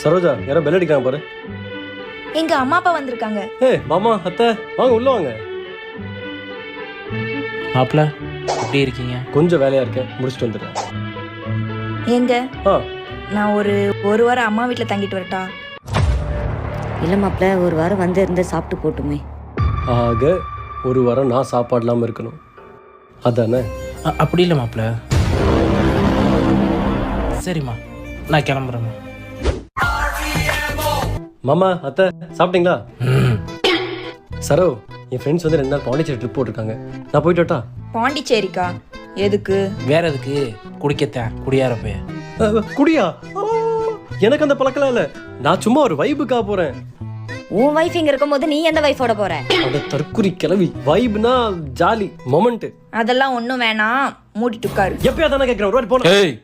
சரோஜா யாரோ பெல் அடிக்கிறாங்க பாரு. எங்க அம்மா அப்பா வந்திருக்காங்க. மாமா அத்தை வாங்க உள்ள வாங்க. மாப்பிள்ள எப்படி இருக்கீங்க? கொஞ்சம் வேலையா இருக்கேன், முடிச்சுட்டு வந்துடுறேன். எங்க ஆ நான் ஒரு வாரம் அம்மா வீட்டில் தங்கிட்டு வரட்டா? இல்லை மாப்பிள்ள, ஒரு வாரம் வந்து இருந்து சாப்பிட்டு போட்டுமே. ஆக ஒரு வாரம் நான் சாப்பாடு இல்லாமல் இருக்கணும் அதானே? அப்படி இல்லை மாப்பிள்ள. சரிம்மா நான் கிளம்புறேம்மா. மாமா அத்தை சாப்பிட்டீங்களா? சரோ என் ஃப்ரெண்ட்ஸ் வந்து 2 நாள் பாண்டிச்சேரி ட்ரிப் போட்டிருக்காங்க, நான் போயிட்டு வரட்டா? பாண்டிச்சேரிக்கா? எதுக்கு? வேற எதுக்கு? குடிக்கத்தேன் குடியாரப்பே. குடியா? எனக்கு அந்த பழக்கம் இல்லை, நான் சும்மா ஒரு வைபுக்கா போறேன். உன் வைஃப் இங்க இருக்கும் போது நீ எந்த வைஃபோட போற? அந்த தற்குறி கிளவி. வைப்னா ஜாலி மொமெண்ட். அதெல்லாம் ஒன்றும் வேணாம், மூடிட்டு உட்காரு. எப்பயா தானே கேட்குறேன், ஒரு வாட்டி போன. ஏய்